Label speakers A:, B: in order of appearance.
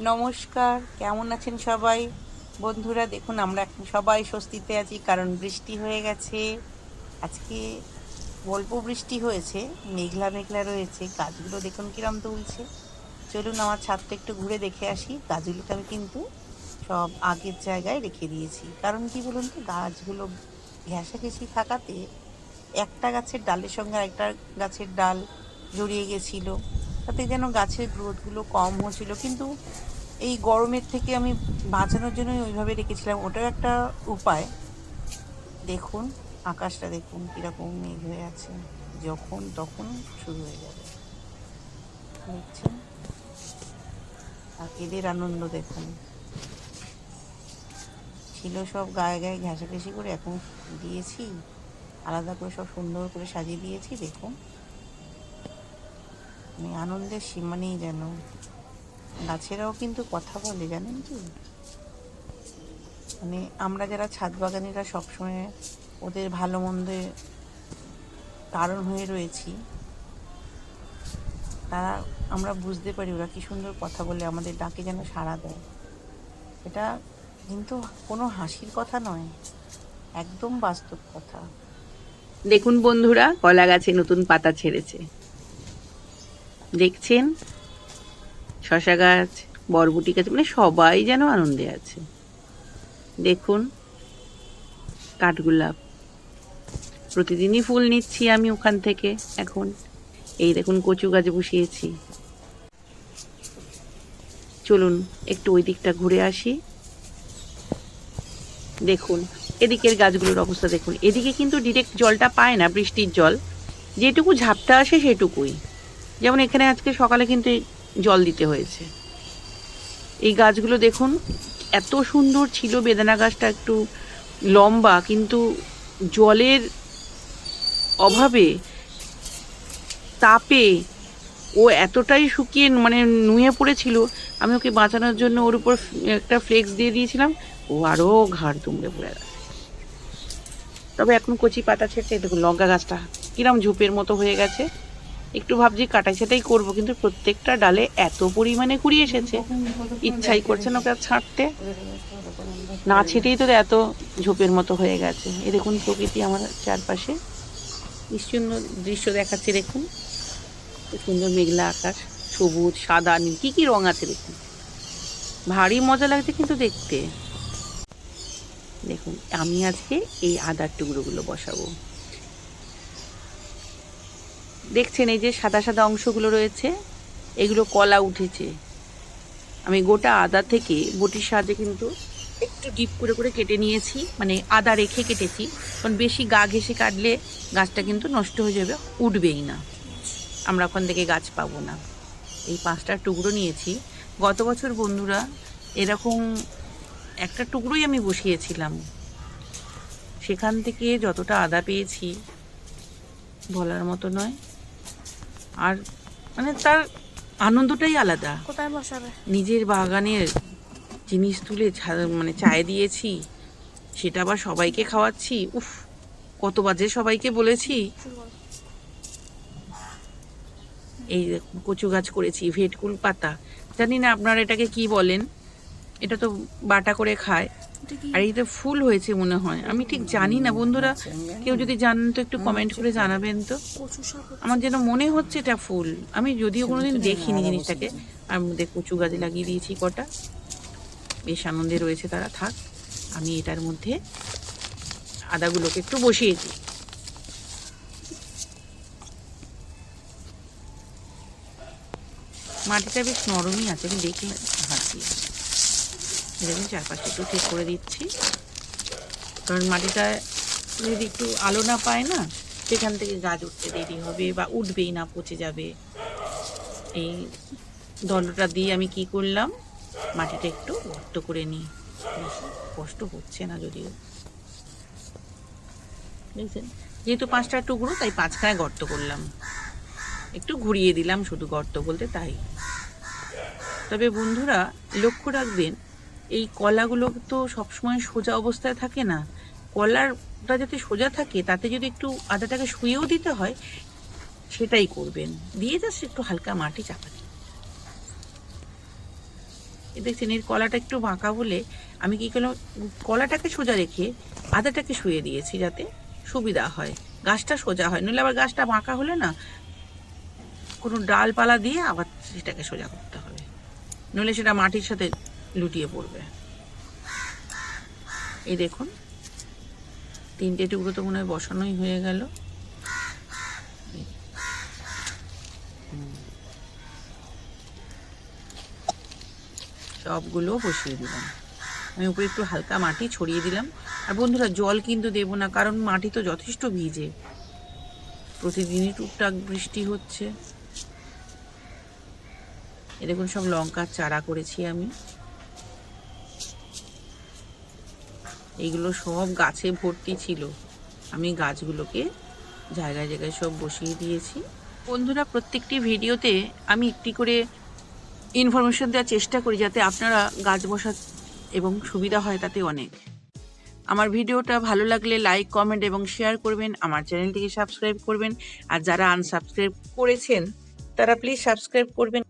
A: নমস্কার, কেমন আছেন সবাই? বন্ধুরা দেখুন, আমরা এখন সবাই স্বস্তিতে আছি, কারণ বৃষ্টি হয়ে গেছে। আজকে অল্প বৃষ্টি হয়েছে, মেঘলা মেঘলা রয়েছে। গাছগুলো দেখুন কিরম দুলছে। চলুন আমার ছাদটা একটু ঘুরে দেখে আসি। গাছগুলোকে আমি কিন্তু সব আগের জায়গায় রেখে দিয়েছি, কারণ কি বলুন তো, গাছগুলো ঘেঁষাঘেঁষি থাকাতে একটা গাছের ডালের সঙ্গে আরেকটা গাছের ডাল জড়িয়ে গেছিল, তাতে যেন গাছের গ্রোথগুলো কম হচ্ছিল। কিন্তু এই গরমের থেকে আমি বাঁচানোর জন্যই ওইভাবে রেখেছিলাম, ওটাও একটা উপায়। দেখুন আকাশটা দেখুন কীরকম মেঘ হয়ে আছে, যখন তখন শুরু হয়ে যাবে। দেখছেন, আর এদের আনন্দ দেখুন। ছিল সব গায়ে গায়ে ঘেঁষাঘেঁষি করে, এখন দিয়েছি আলাদা করে, সব সুন্দর করে সাজিয়ে দিয়েছি। দেখুন, মানে আনন্দের সীমা নেই যেন। গাছেরাও কিন্তু কথা বলে, জানেন কি? মানে আমরা যারা ছাদ বাগানিরা সবসময় ওদের ভালো মন্দে কারণ হয়ে রয়েছি, তারা আমরা বুঝতে পারি ওরা কি সুন্দর কথা বলে আমাদের ডাকে যেন সাড়া দেয়। এটা কিন্তু কোনো হাসির কথা নয়, একদম বাস্তব কথা।
B: দেখুন বন্ধুরা, কলা গাছে নতুন পাতা ছেড়েছে দেখছেন। শশা গাছ, বরবটি গাছ, মানে সবাই যেন আনন্দে আছে। দেখুন কাঠগোলাপ, প্রতিদিনই ফুল নিচ্ছি আমি ওখান থেকে। এখন এই দেখুন কচু গাছ বসিয়েছি। চলুন একটু ওই দিকটা ঘুরে আসি। দেখুন এদিকের গাছগুলোর অবস্থা দেখুন। এদিকে কিন্তু ডিরেক্ট জলটা পায় না, বৃষ্টির জল যেটুকু ঝাপটা আসে সেটুকুই। যেমন এখানে আজকে সকালে কিন্তু জল দিতে হয়েছে। এই গাছগুলো দেখুন এত সুন্দর ছিল। বেদানা গাছটা একটু লম্বা, কিন্তু জলের অভাবে, তাপে ও এতটাই শুকিয়ে মানে নুয়ে পড়েছিল। আমি ওকে বাঁচানোর জন্য ওর উপর একটা ফ্লেক্স দিয়ে দিয়েছিলাম, ও আরও ঘাড় দুমড়ে পড়ে গেছে। তবে এখন কচি পাতা ছেড়ে দেখুন লঙ্কা গাছটা কিরম ঝোপের মতো হয়ে গেছে। একটু ভাবছি কাটাই ছাটাই করবো, কিন্তু প্রত্যেকটা ডালে এত পরিমাণে কুড়ি এসেছে, ইচ্ছাই করছে না ওকে ছাঁটতে। না ছেটেই তো এত ঝোপের মতো হয়ে গেছে। এ দেখুন প্রকৃতি আমার চারপাশে কি সুন্দর দৃশ্য দেখাচ্ছে। দেখুন কি সুন্দর মেঘলা আকাশ, সবুজ সাদা নীল, কি কি রং আছে দেখুন। ভারী মজা লাগছে কিন্তু দেখতে। দেখুন আমি আজকে এই আদার টুকরোগুলো বসাবো। দেখছেন এই যে সাদা সাদা অংশগুলো রয়েছে, এগুলো কলা উঠেছে। আমি গোটা আদা থেকে বটির সাহায্যে কিন্তু একটু ডিপ করে করে কেটে নিয়েছি, মানে আদা রেখে কেটেছি, কারণ বেশি গা ঘেঁষে কাটলে গাছটা কিন্তু নষ্ট হয়ে যাবে, উঠবেই না, আমরা ওখান থেকে গাছ পাবো না। এই 5টা টুকরো নিয়েছি। গত বছর বন্ধুরা এরকম একটা টুকরোই আমি বসিয়েছিলাম, সেখান থেকে যতটা আদা পেয়েছি বলার মতো নয়। আর মানে তার আনন্দটাই আলাদা।
C: কোথায় বসাবে?
B: নিজের বাগানের জিনিস তুলে মানে চায়ে দিয়েছি, সেটা আবার সবাইকে খাওয়াচ্ছি। উফ, কত বাজে সবাইকে বলেছি। এই কচু গাছ করেছি, ভেটকুল পাতা, জানি না আপনারা এটাকে কি বলেন, এটা তো বাটা করে খায়। আর এই তো ফুল হয়েছে মনে হয়, আমি ঠিক জানি না। বন্ধুরা কেউ যদি জানেন তো একটু কমেন্ট করে জানাবেন তো। আমার যেন মনে হচ্ছে এটা ফুল, আমি যদিও কোনোদিন দেখিনি জিনিসটাকে। আর মধ্যে কচু গাছ লাগিয়ে দিয়েছি কটা, বেশ আনন্দে রয়েছে তারা। থাক, আমি এটার মধ্যে আদাগুলোকে একটু বসিয়ে দিই। মাটিটা বেশ নরমই আছে, আমি দেখি হাত দিয়ে দেখুন চারপাশটা একটু ঠিক করে দিচ্ছি, কারণ মাটিটা যদি একটু আলো না পায় না, সেখান থেকে গাছ উঠতে দেরি হবে বা উঠবেই না, পচে যাবে। এই দণ্ডটা দিয়ে আমি কি করলাম, মাটিটা একটু গর্ত করে নিই। বেশি কষ্ট হচ্ছে না যদিও, বুঝছেন। যেহেতু 5টা টুকরো তাই 5খানায় গর্ত করলাম, একটু ঘুরিয়ে দিলাম শুধু, গর্ত বলতে তাই। তবে বন্ধুরা লক্ষ্য রাখবেন, এই কলাগুলো তো সবসময় সোজা অবস্থায় থাকে না। কলারটা যাতে সোজা থাকে, তাতে যদি একটু আদাটাকে শুয়েও দিতে হয় সেটাই করবেন, দিয়ে জাস্ট একটু হালকা মাটি চাপা দিন। দেখছেন এর কলাটা একটু বাঁকা বলে আমি কি করলাম, কলাটাকে সোজা রেখে আদাটাকে শুয়ে দিয়েছি যাতে সুবিধা হয়, গাছটা সোজা হয়। নইলে আবার গাছটা বাঁকা হলে না কোনো ডালপালা দিয়ে আবার সেটাকে সোজা করতে হবে, নইলে সেটা মাটির সাথে লুটিয়ে পড়বে। এই দেখুন 3টে টুকরো তো মনে হয় বসানোই হয়ে গেল। সবগুলো বসিয়ে দিলাম। আমি উপরে একটু হালকা মাটি ছড়িয়ে দিলাম। আর বন্ধুরা জল কিন্তু দেবো না, কারণ মাটি তো যথেষ্ট ভিজে, প্রতিদিনই টুকটাক বৃষ্টি হচ্ছে। এ দেখুন সব লঙ্কার চারা করেছি আমি, এইগুলো সব গাছে ভর্তি ছিল। আমি গাছগুলোকে জায়গায় জায়গায় সব বসিয়ে দিয়েছি। বন্ধুরা প্রত্যেকটি ভিডিওতে আমি একটি করে ইনফরমেশন দেওয়ার চেষ্টা করি যাতে আপনারা গাছ বসা এবং সুবিধা হয় তাতে অনেক। আমার ভিডিওটা ভালো লাগলে লাইক, কমেন্ট এবং শেয়ার করবেন। আমার চ্যানেলটিকে সাবস্ক্রাইব করবেন। আর যারা আনসাবস্ক্রাইব করেছেন তারা প্লিজ সাবস্ক্রাইব করবেন।